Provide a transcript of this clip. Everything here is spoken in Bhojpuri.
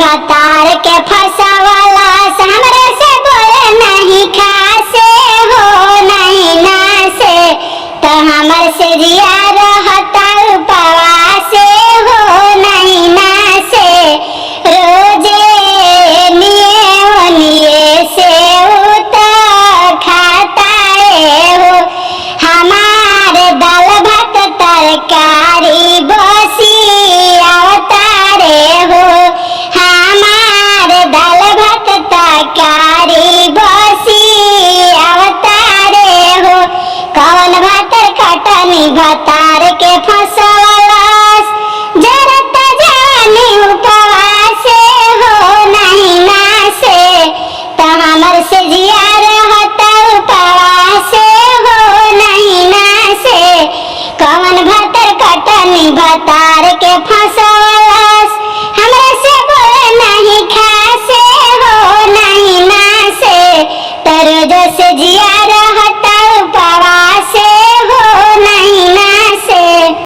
भतार के फसावाला हमरे से बोले नहीं खासे हो नहीं नासे तो हमर से जिया